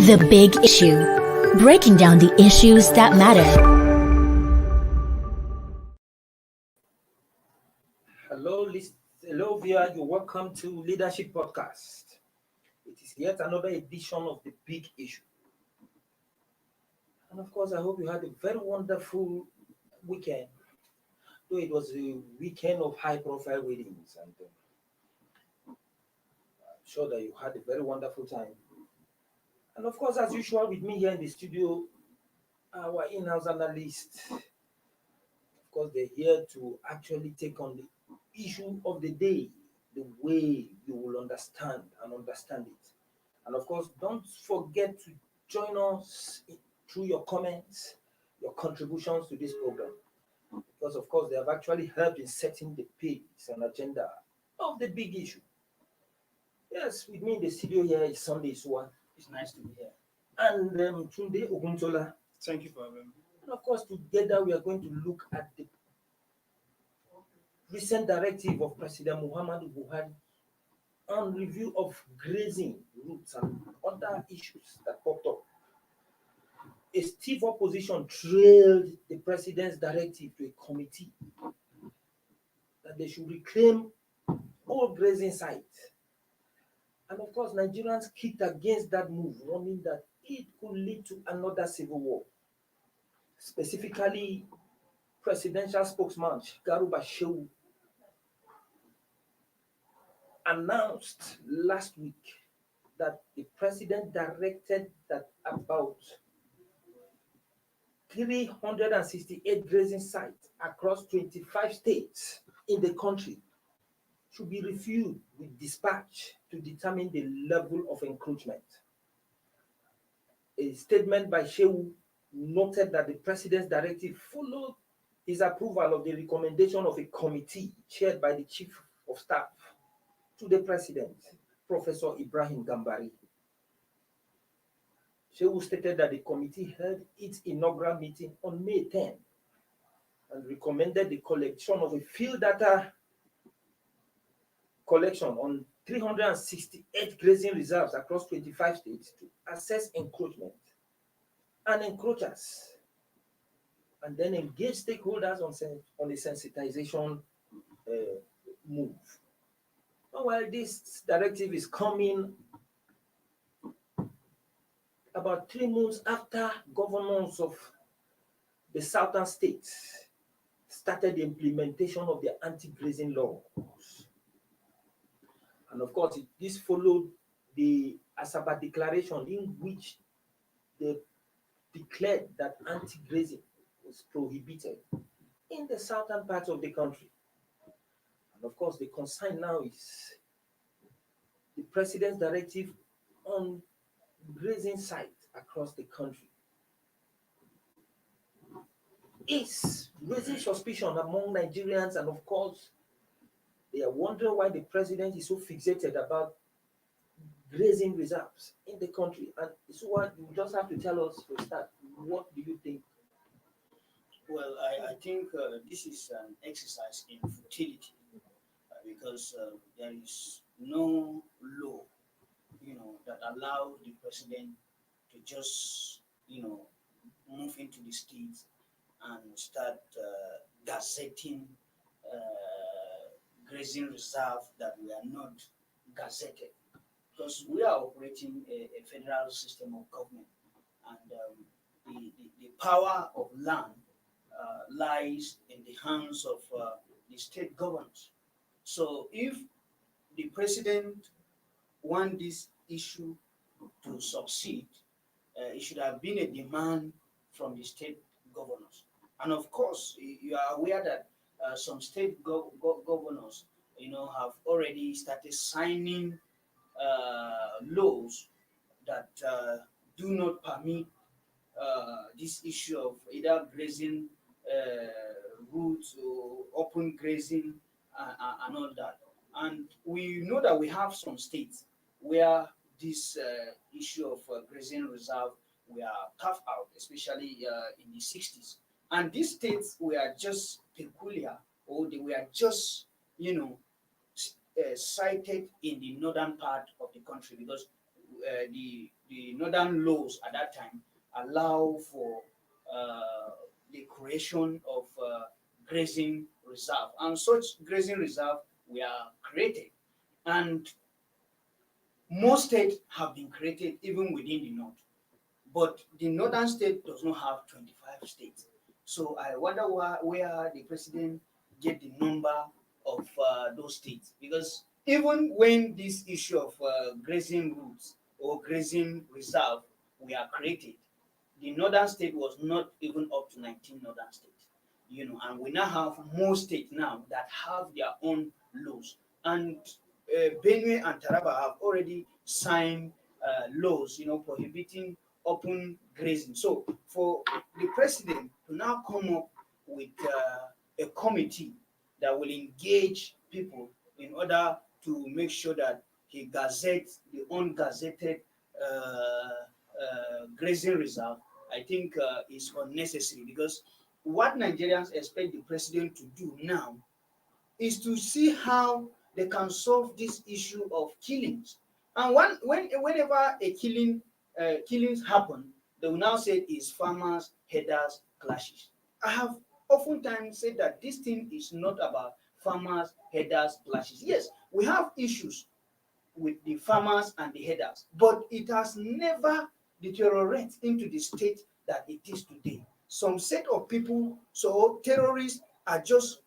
The Big Issue. Breaking down the issues that matter. Hello, viewer. You're welcome to Leadership Podcast. It is yet another edition of The Big Issue. And of course, I hope you had a very wonderful weekend. Though it was a weekend of high-profile weddings, and I'm sure that you had a very wonderful time. And of course, as usual, with me here in the studio, our in-house analyst. Of course, they're here to actually take on the issue of the day, the way you will understand it. And of course, don't forget to join us through your comments, your contributions to this program. Because of course, they have actually helped in setting the pace and agenda of the big issue. Yes, with me in the studio here is Sunday Suwa. It's nice to be here. And Tunde Oguntola. Thank you for having me. And of course, together we are going to look at the recent directive of President Muhammadu Buhari on review of grazing routes and other issues that popped up. A stiff opposition trailed the president's directive to a committee that they should reclaim all grazing sites. And of course, Nigerians kicked against that move, warning that it could lead to another civil war. Specifically, presidential spokesman Garuba Shehu announced last week that the president directed that about 368 grazing sites across 25 states in the country should be reviewed with dispatch to determine the level of encroachment. A statement by Shehu noted that the president's directive followed his approval of the recommendation of a committee chaired by the chief of staff to the president, Professor Ibrahim Gambari. Shehu stated that the committee held its inaugural meeting on May 10 and recommended the collection of a field data collection on 368 grazing reserves across 25 states to assess encroachment and encroachers, and then engage stakeholders on the sensitization move. While this directive is coming about 3 months after governors of the southern states started the implementation of the anti-grazing laws. And of course, this followed the Asaba Declaration, in which they declared that anti-grazing was prohibited in the southern part of the country. And of course, the concern now is the president's directive on grazing sites across the country is raising suspicion among Nigerians, and of course, they are wondering why the president is so fixated about grazing reserves in the country. And so what you just have to tell us for start, what do you think? Well, I think this is an exercise in futility because there is no law, that allows the president to just, move into the states and start gazetting grazing reserve that we are not gazetted, because we are operating a federal system of government, and the power of land lies in the hands of the state governors. So if the president wants this issue to succeed, it should have been a demand from the state governors. And of course, you are aware that some state governors, have already started signing laws that do not permit this issue of either grazing routes or open grazing and all that. And we know that we have some states where this issue of grazing reserve were carved out, especially in the 60s. And these states were just peculiar, or they were just, sited in the northern part of the country, because the northern laws at that time allow for the creation of grazing reserve, and such grazing reserve were created, and more states have been created even within the north, but the northern state does not have 25 states. So I wonder where the president get the number of those states, because even when this issue of grazing routes or grazing reserve were created, the northern state was not even up to 19 northern states, and we now have more states now that have their own laws, and Benue and Taraba have already signed laws, prohibiting open grazing. So for the president to now come up with a committee that will engage people in order to make sure that he gazettes the ungazetted grazing reserve, I think is unnecessary, because what Nigerians expect the president to do now is to see how they can solve this issue of killings. And whenever a killings happen, they will now say it's farmers, herders, clashes. I have oftentimes said that this thing is not about farmers, herders, clashes. Yes, we have issues with the farmers and the herders, but it has never deteriorated into the state that it is today. Some set of people, so terrorists, are just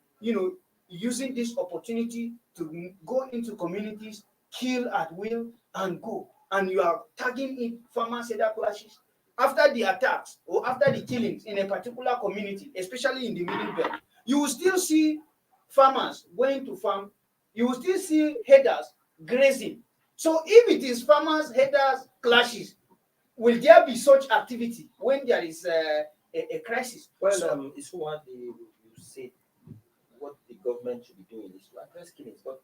using this opportunity to go into communities, kill at will, and go. And you are tagging it farmers herder clashes. After the attacks or after the killings in a particular community, especially in the middle belt, you will still see farmers going to farm. You will still see herders grazing. So if it is farmers herders clashes, will there be such activity when there is a crisis? Well, it's what you said. What the government should be doing is to address killings. But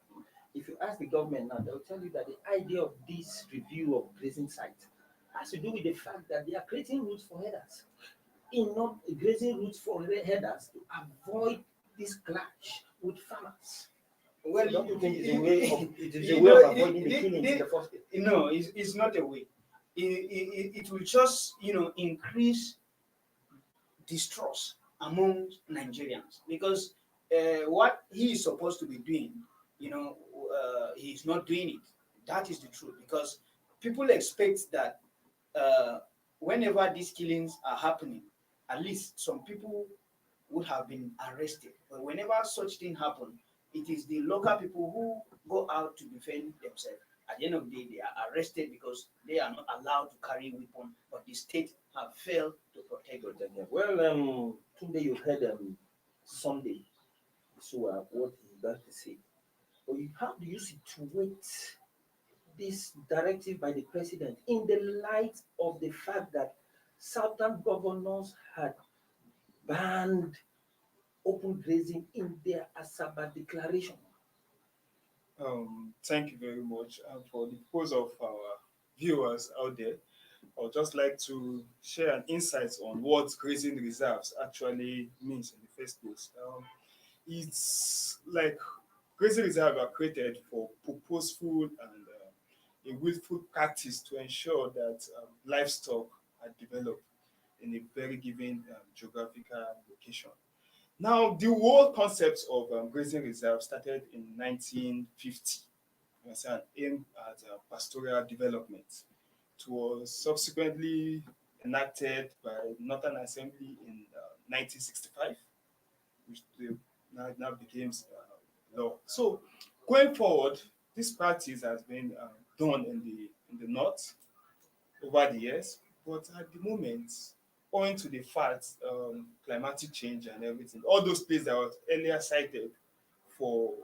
if you ask the government now, they'll tell you that the idea of this review of grazing sites has to do with the fact that they are creating routes for herders, in not grazing routes for herders to avoid this clash with farmers. Well, Don't you think it is a way of avoiding the killings in the first place? No, it's not a way. It will just increase distrust among Nigerians, because what he is supposed to be doing, he's not doing it. That is the truth, because people expect that whenever these killings are happening, at least some people would have been arrested. But whenever such thing happen, it is the local people who go out to defend themselves. At the end of the day, they are arrested because they are not allowed to carry weapons, but the state have failed to protect them. Well, today you heard Sunday, so what he's about to say. But how do you situate this directive by the president in the light of the fact that southern governors had banned open grazing in their Asaba declaration? Thank you very much. For the purpose of our viewers out there, I would just like to share an insight on what grazing reserves actually means in the first place. It's like grazing reserves are created for purposeful and a willful practice to ensure that livestock are developed in a very given geographical location. Now, the whole concept of grazing reserve started in 1950. You understand, aimed at pastoral development. It was subsequently enacted by Northern Assembly in 1965, which now became law. So, going forward, this practice has been done in the north over the years, but at the moment, owing to the fact climatic change and everything, all those places that were earlier cited for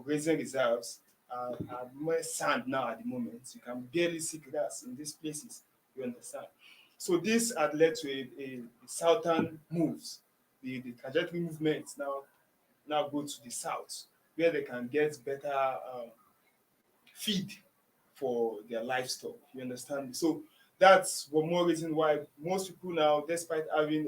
grazing reserves are more sand now at the moment. You can barely see grass in these places. You understand? So this had led to a southern moves. The trajectory movements now go to the south, where they can get better feed for their livestock. You understand? So that's one more reason why most people now, despite having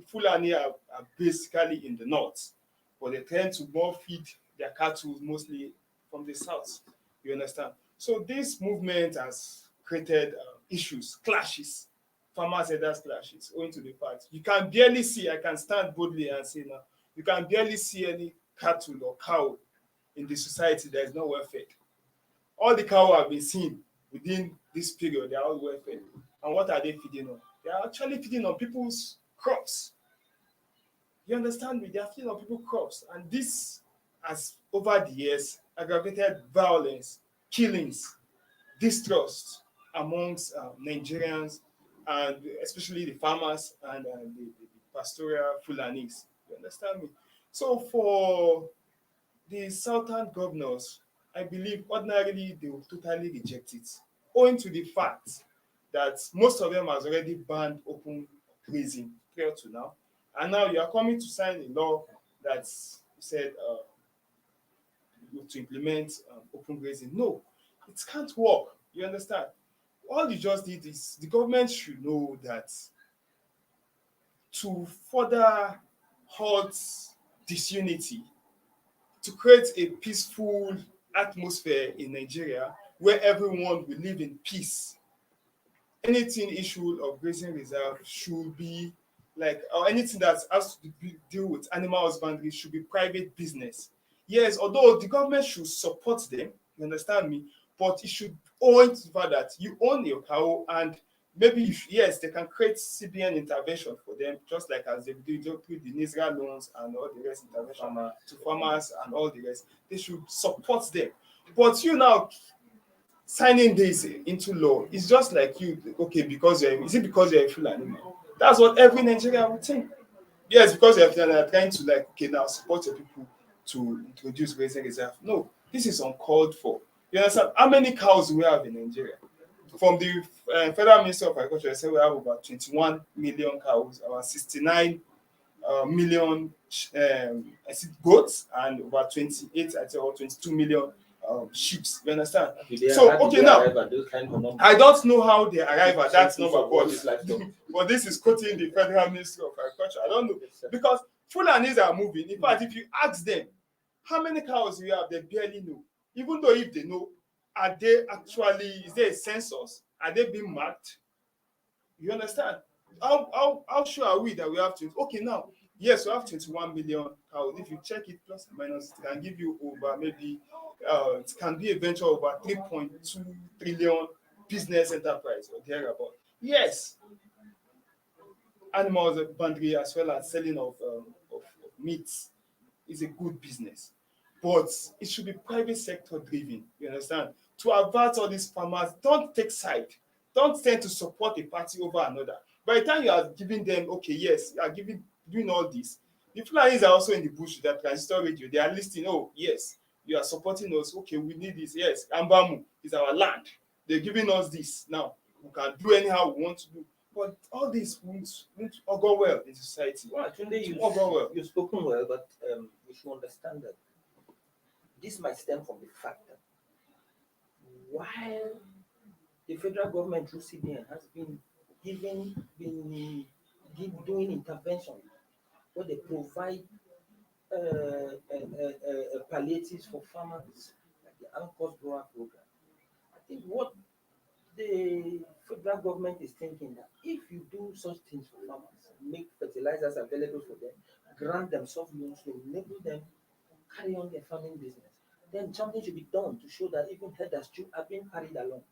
Fulani are basically in the north, but they tend to more feed their cattle mostly from the south. You understand? So this movement has created issues, clashes, farmers elders clashes, owing to the fact you can barely see, I can stand boldly and say now, you can barely see any cattle or cow in the society that is not well fed. All the cow have been seen within this period, they are all well fed. And what are they feeding on? They are actually feeding on people's crops. You understand me? They are feeding on people's crops. And this has, over the years, aggravated violence, killings, distrust amongst Nigerians, and especially the farmers and the pastoral Fulanis. You understand me? So for the southern governors, I believe ordinarily they will totally reject it, owing to the fact that most of them has already banned open grazing prior to now. And now you are coming to sign a law that said to implement open grazing. No, it can't work. You understand? All you just did is the government should know that to further halt disunity, to create a peaceful atmosphere in Nigeria where everyone will live in peace, anything issue of grazing reserve should be like, or anything that has to deal with animal husbandry should be private business. Yes, although the government should support them, you understand me, but it should own to the fact that you own your cow, and maybe yes, they can create CBN intervention for them, just like as they do through the NISRA loans and all the rest intervention to farmers and all the rest. They should support them. But you now signing this into law is just like you, okay, because you're, is it because you're a Fulani man? That's what every Nigerian would think. Yes, because you're trying to like, okay, now support your people to introduce grazing reserve. No, this is uncalled for. You understand? How many cows do we have in Nigeria? From the Federal Ministry of Agriculture, they say we have about 21 million cows, about 69 million I see goats, and about 28, I say, or 22 million sheep. You understand? So, okay, now, I don't know how they arrive at that number, but this is quoting the Federal Ministry of Agriculture. I don't know. Because Fulanis are moving. In fact, if you ask them, how many cows do you have, they barely know. Even though if they know, are they actually, is there a census? Are they being marked? You understand? How sure are we that we have to? Okay, now, yes, we have 21 million cows. If you check it plus or minus, it can give you over maybe, it can be a venture over 3.2 trillion business enterprise or thereabout. Yes, animals husbandry as well as selling of meat is a good business, but it should be private sector driven. You understand? To avert all these farmers, don't take side. Don't tend to support a party over another. By the time you are giving them, okay, yes, you are doing all this. The Fulanis are also in the bush with their transistor radio. They are listening. Oh, yes, you are supporting us. Okay, we need this. Yes, Ambamu is our land. They're giving us this. Now, we can do anyhow we want to do. But all this won't go well in society. Well, actually, well. you've spoken well, but we should understand that this might stem from the fact that while the federal government through CBN has been doing intervention where they provide palliatives for farmers, like the Anchors Grower Program. I think what the federal government is thinking that if you do such things for farmers, make fertilizers available for them, grant them soft loans to enable them carry on their farming business, then something should be done to show that even herders are being carried along.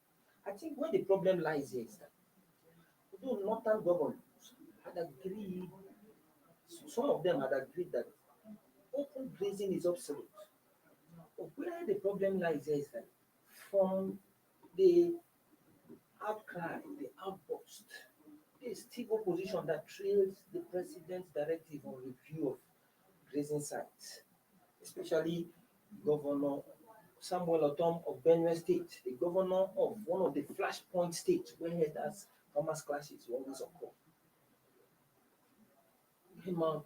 I think where the problem lies here is that though northern governors had agreed, some of them had agreed that open grazing is obsolete. But where the problem lies here is that from the outcry, the outburst, there is still opposition that trails the president's directive on review of grazing sites, especially Governor SANWO-OLU of Benue State, the governor of one of the flashpoint states where herders farmers clashes always occur. Him out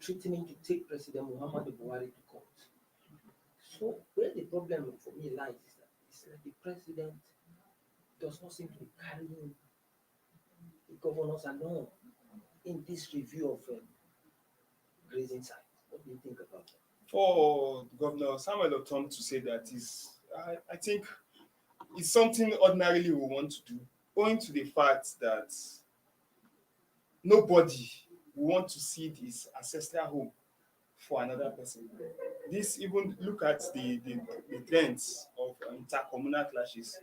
threatening to take President Muhammadu Buhari to court. So where the problem for me lies is that it's like the president does not seem to be carrying the governors along in this review of grazing sites. What do you think about that? For Governor SANWO-OLU to say that is, I think is something ordinarily we want to do, owing to the fact that nobody will want to see this ancestral home for another person. This even look at the trends of intercommunal clashes.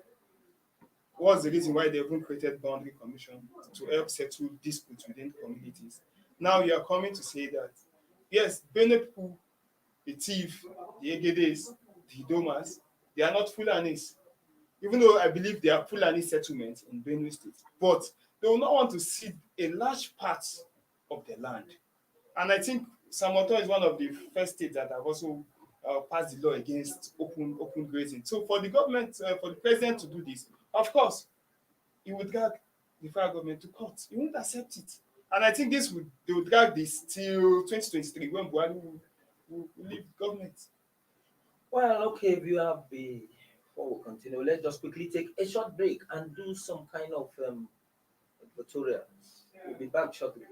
What's the reason why they even created boundary commission to help settle disputes within communities? Now you are coming to say that yes, Benue people, the thief, the Egedes, the Domas, they are not Fulanis. Even though I believe they are Fulani settlements in Benue State, but they will not want to cede a large part of the land. And I think SANWO-OLU is one of the first states that have also passed the law against open grazing. So for the government, for the president to do this, of course, he would drag the federal government to court. He won't accept it. And I think they would drag this till 2023 when Buhari will leave government. Well, okay, before we continue, let's just quickly take a short break and do some kind of tutorials. We'll be back shortly.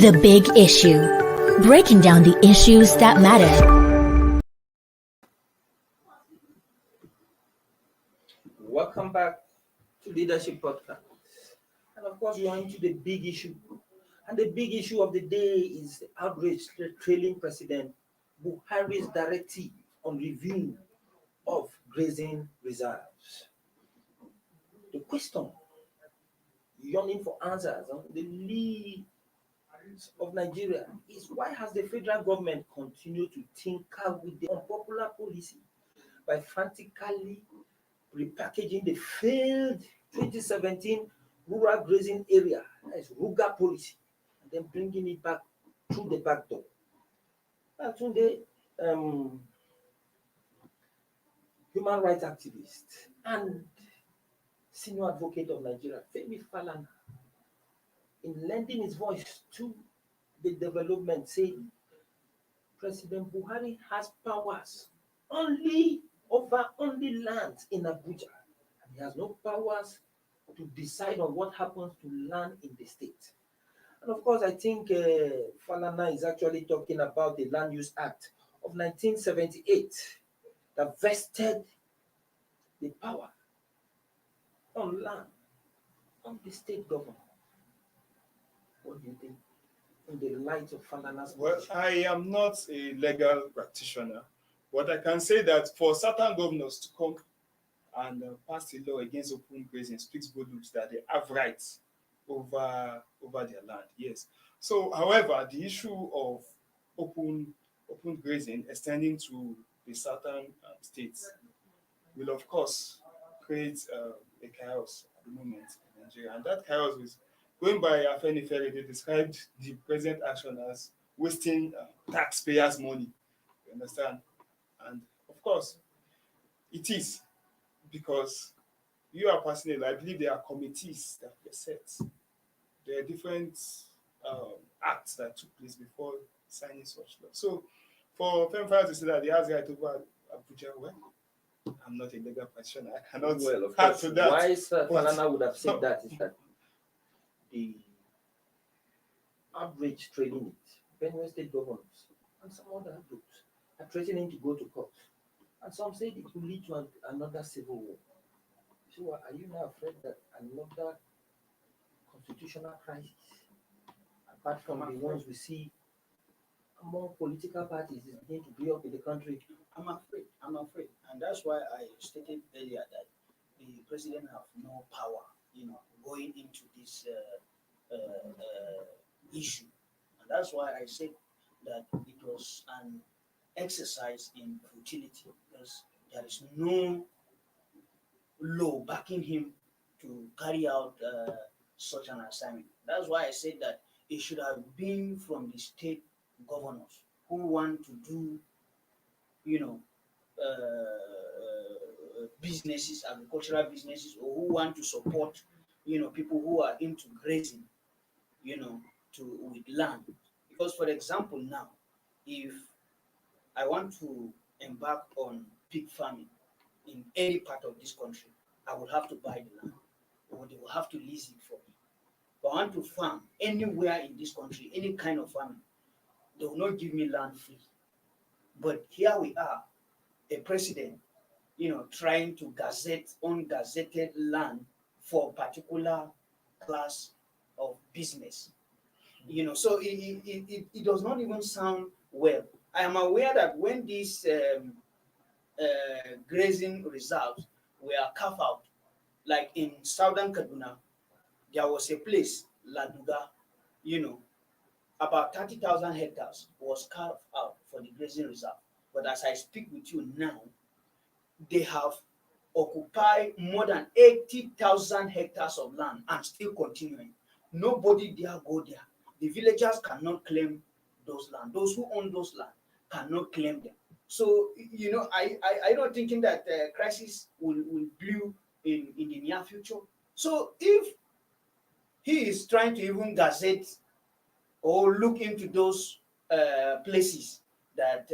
The Big Issue. Breaking down the issues that matter. Welcome back to Leadership Podcast. And of course, we are into the big issue. And the big issue of the day is the outrage trailing President Buhari's directive on review of grazing reserves. The question, yearning for answers on the lead of Nigeria, is why has the federal government continued to tinker with the unpopular policy by frantically repackaging the failed 2017 rural grazing area, that is RUGA policy, and then bringing it back through the back door. Today, human rights activist and senior advocate of Nigeria, Femi Falana, in lending his voice to the development, said President Buhari has powers only over lands in Abuja. And he has no powers to decide on what happens to land in the state. And of course, I think Falana is actually talking about the Land Use Act of 1978 that vested the power on land, on the state government. What do you think in the light of Falana's Well, position? I am not a legal practitioner, but I can say that for certain governors to come and pass a law against open grazing speaks volumes that they have rights over their land. Yes. So, however, the issue of open grazing extending to the southern states will, of course, create a chaos at the moment in Nigeria, and that chaos is going by Afenifere. They described the present action as wasting taxpayers' money. You understand? And of course, it is because you are passing a law. I believe there are committees that were set. There are different acts that took place before signing such law. So, for Femfire to say that he has right over Abuja, well, I'm not a legal practitioner. I cannot Well, of add course, to that. why Sir Falana would have said that is that the average trading it, Benue State governors and some other groups are threatening to go to court. And some said it will lead to another civil war. So are you now afraid that another constitutional crisis, apart from the ones we see among political parties, is beginning to be up in the country? I'm afraid. I'm afraid, and that's why I stated earlier that the president have no power, going into this issue, and that's why I said that it was an exercise in futility because there is no law backing him to carry out such an assignment. That's why I said that it should have been from the state governors who want to do, businesses, agricultural businesses, or who want to support, people who are into grazing, with land. Because, for example, now, if I want to embark on pig farming in any part of this country, I will have to buy the land, or they will have to lease it for me. If I want to farm anywhere in this country, any kind of farming, they will not give me land free. But here we are, a president, trying to gazette ungazetted land for a particular class of business. So it does not even sound well. I am aware that when these grazing reserves were carved out, like in southern Kaduna, there was a place, Laduga, about 30,000 hectares was carved out for the grazing reserve. But as I speak with you now, they have occupied more than 80,000 hectares of land and still continuing. Nobody dare go there. The villagers cannot claim those land. Those who own those land cannot claim them. So, I don't thinking that crisis will brew in the near future. So if he is trying to even gazette or look into those places that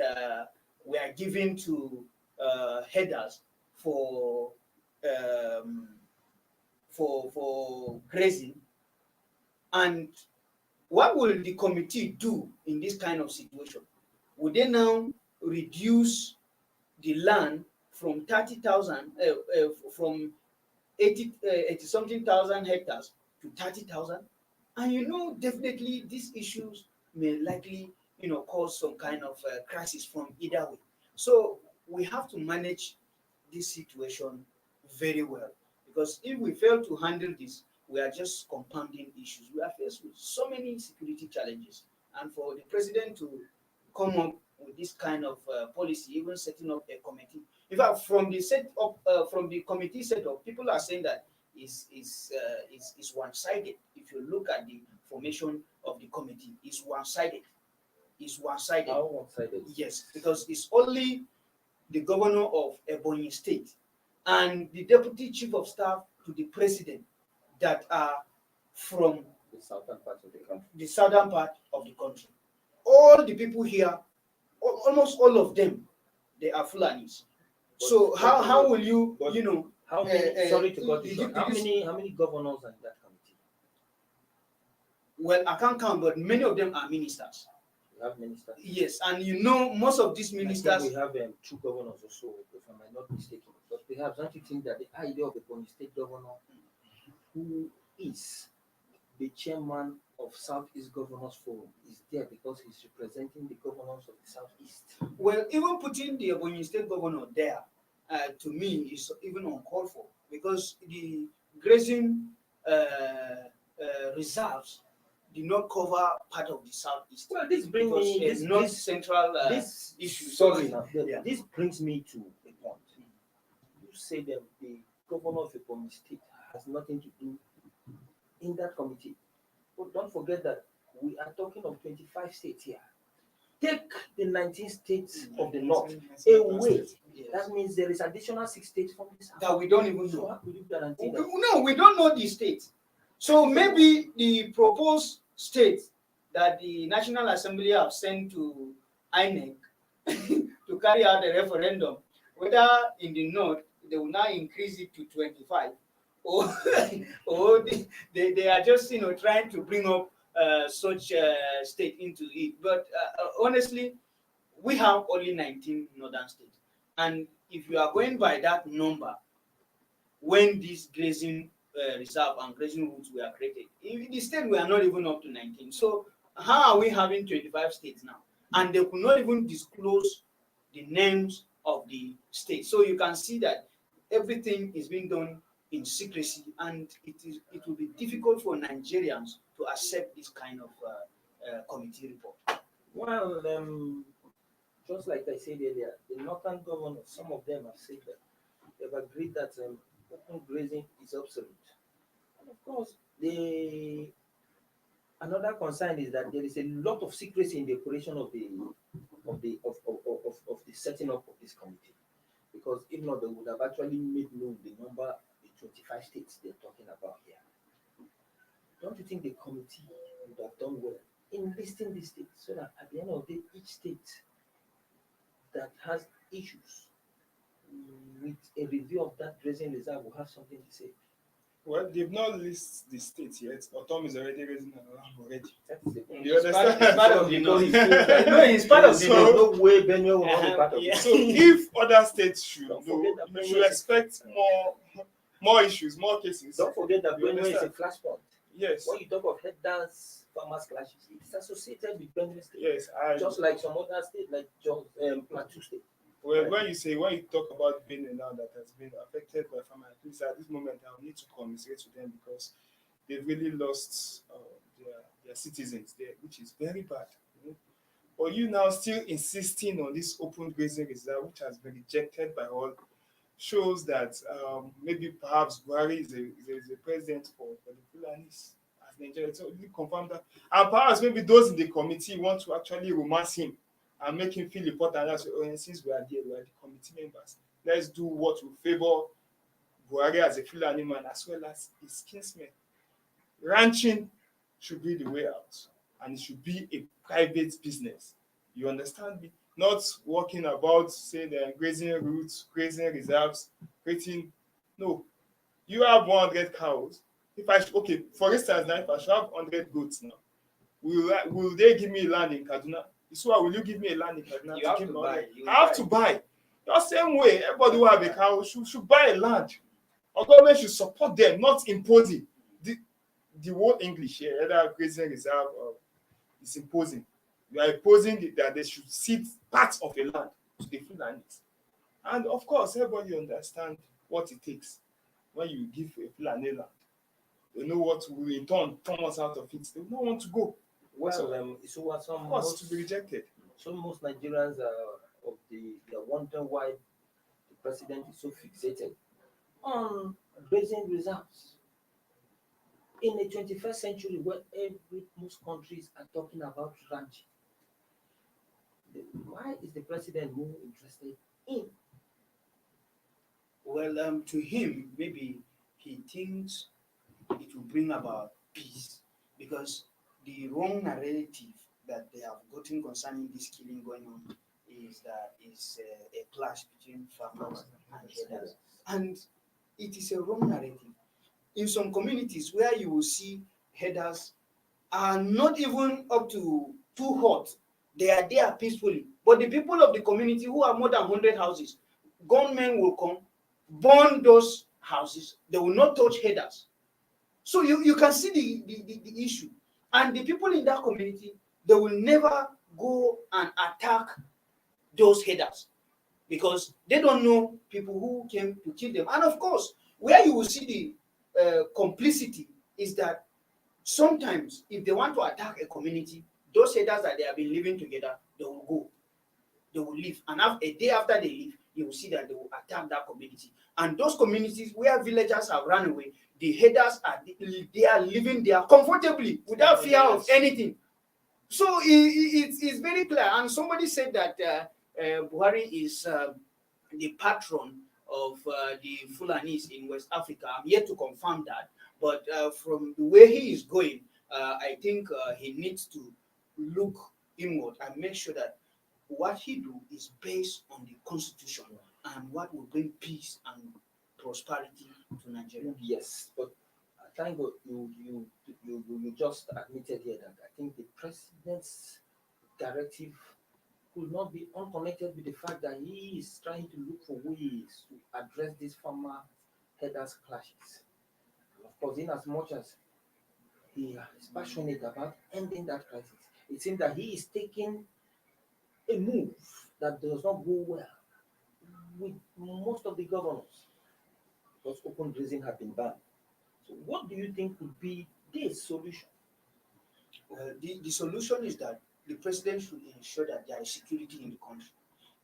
were given to headers for grazing, and what will the committee do in this kind of situation? Would they now reduce the land from 30,000 from 80 something thousand hectares to 30,000? And definitely these issues may likely cause some kind of crisis from either way. So we have to manage this situation very well, because if we fail to handle this, we are just compounding issues. We are faced with so many security challenges, and for the president to come up with this kind of policy, even setting up a committee. In fact, from the committee setup, people are saying that is one-sided. If you look at the formation of the committee, it's one-sided. It's one-sided. How one-sided? Yes, because it's only the governor of Ebonyi State and the deputy chief of staff to the president that are from The southern part of the country. the southern part of the country. All the people here, almost all of them, they are Fulanis. So how will you, How many? Sorry to cut you did short. you- How many governors are in that committee? well, I can't count, but many of them are ministers. We have ministers. Yes, and most of these I think ministers, we have 2 governors or so, if I might not be mistaken. But perhaps don't you think that the idea of the Bonny State governor, who is the chairman of Southeast Governors Forum, is there because he's representing the governors of the Southeast? Well, even putting the Ebonyi State governor there, to me, is even uncalled for, because the grazing reserves did not cover part of the Southeast. Well, this brings me because this North Central this issue. Sorry, now, Yeah. this brings me to a point. You say that the governor of the Ebonyi State has nothing to do in that committee. But don't forget that we are talking of 25 states here. Take the 19 states of the north away. Yes. That means there is additional 6 states from the south. That we don't even So know. how could you guarantee that? No, we don't know the state. So maybe the proposed state that the National Assembly have sent to INEC to carry out a referendum, whether in the north they will now increase it to 25, or or they are just trying to bring up such state into it. But honestly, we have only 19 northern states, and if you are going by that number, when this grazing reserve and grazing routes were created, in the state we are not even up to 19. So how are we having 25 states now? And they could not even disclose the names of the states. So you can see that everything is being done in secrecy, and it will be difficult for Nigerians to accept this kind of committee report. Well, just like I said earlier, the northern governors, some of them have said that they've agreed that open grazing is obsolete. And of course, another concern is that there is a lot of secrecy in the operation of the setting up of this committee. Because if not, they would have actually made known the number, the 25 states they're talking about here. Don't you think the committee would have done well in listing these states, so that at the end of the day, each state that has issues with a review of that grazing reserve will have something to say? Well, they've not listed the states yet. Autumn is already raising around already. That is the point. You understand? It's part of the Because north. it feels like- No, it's part of the So- there's north. no way Benue will not be part of Yeah. it. So if other states should Don't do, forget that you Benue should is- expect more issues, more cases. Don't forget that You Benue is a understand? flashpoint. Yes, When you talk of head dance farmers clashes, it's associated with Benue State. yes. Just like some other states, like Plateau State. Well, when you talk about Benin now that has been affected by famine, at least at this moment, I need to commiserate to them because they've really lost their citizens there, which is very bad. But you now still insisting on this open grazing reserve, which has been rejected by all, shows that maybe perhaps Buhari is a president for the Fulanis as Nigeria. So you confirm that, and perhaps maybe those in the committee want to actually romance him and make him feel important. And say, oh, since we are there, we are the committee members. Let's do what will favor Buhari as a Fulani man as well as his kinsmen. Ranching should be the way out, and it should be a private business. You understand me? Not working about, say, the grazing routes, grazing reserves, creating. No, you have 100 cows. Okay, for instance, now if I should have 100 goats now, will they give me land in Kaduna? So will you give me a land in Kaduna? You have to buy. I have to buy. The same way, everybody who have a cow should buy a land. Our government should support them, not imposing. The word English here, either grazing reserve or is imposing. You are imposing that they should cede part of a land to the Fulanis. And of course, everybody understand what it takes when you give a Fulani land. They know what will in turn us out of it. They will not want to go. Well, So, of course, to be rejected. So most Nigerians they are wondering why the president is so fixated on grazing reserves in the 21st century, where most countries are talking about ranching. Why is the president more interested in? Well, to him, maybe he thinks it will bring about peace, because the wrong narrative that they have gotten concerning this killing going on is that it's a clash between farmers and herders. And it is a wrong narrative. In some communities where you will see herders are not even up to 2 hot, they are there peacefully. But the people of the community who have more than 100 houses, gunmen will come burn those houses. They will not touch headers. So you can see the issue. And the people in that community, they will never go and attack those headers because they don't know people who came to kill them. And of course, where you will see the complicity is that sometimes if they want to attack a community, those headers that they have been living together, they will go. They will leave. And a day after they leave, you will see that they will attack that community. And those communities where villagers have run away, the headers they are living there comfortably without fear of anything. So it's very clear. And somebody said that Buhari is the patron of the Fulanis in West Africa. I'm yet to confirm that. But from the way he is going, I think he needs to look inward and make sure that what he do is based on the constitution and what will bring peace and prosperity to Nigeria. Yes, but thank God you just admitted here that I think the president's directive could not be unconnected with the fact that he is trying to look for ways to address these farmer headers clashes. And of course, in as much as he is passionate about ending that crisis, it seems that he is taking a move that does not go well with most of the governors, because open grazing have been banned. So what do you think would be the solution? The solution is that the president should ensure that there is security in the country.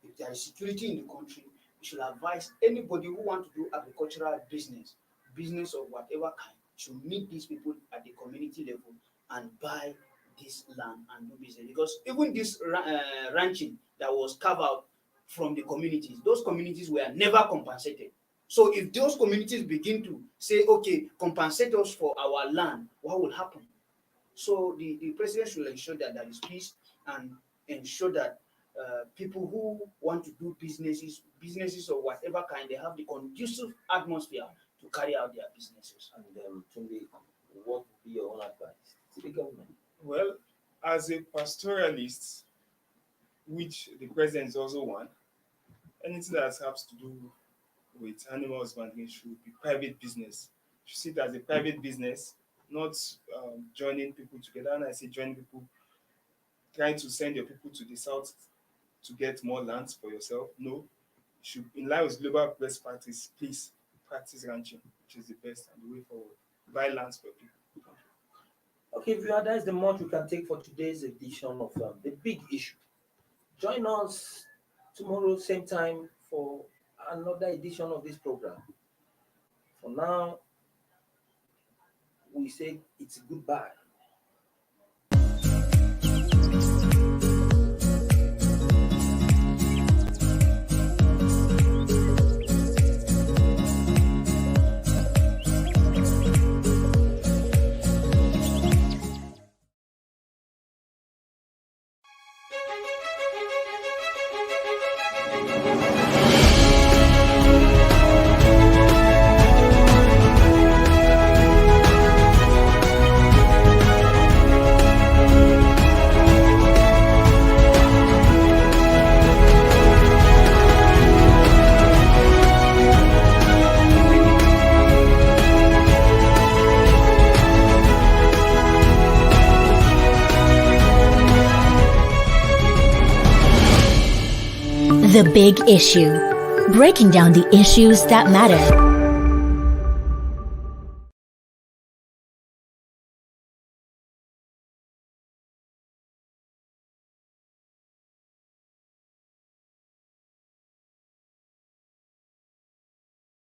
If there is security in the country, he should advise anybody who wants to do agricultural business of whatever kind, should meet these people at the community level and buy this land and do business. Because even this ranching that was carved out from the communities, those communities were never compensated. So if those communities begin to say, okay, compensate us for our land, what will happen? So the president should ensure that there is peace and ensure that people who want to do businesses of whatever kind, they have the conducive atmosphere to carry out their businesses. And Tunde, what would be your own advice to the government? Well, as a pastoralist, which the president is also one, anything that has to do with animal husbandry should be private business. You see it as a private business, not joining people together. And I say joining people, trying to send your people to the south to get more lands for yourself. No, you should, in line with global best practice, please practice ranching, which is the best and the way forward. Buy lands for people. Okay, viewer, that's the much we can take for today's edition of The Big Issue. Join us tomorrow, same time, for another edition of this program. For now, we say it's goodbye. The Big Issue. Breaking down the issues that matter.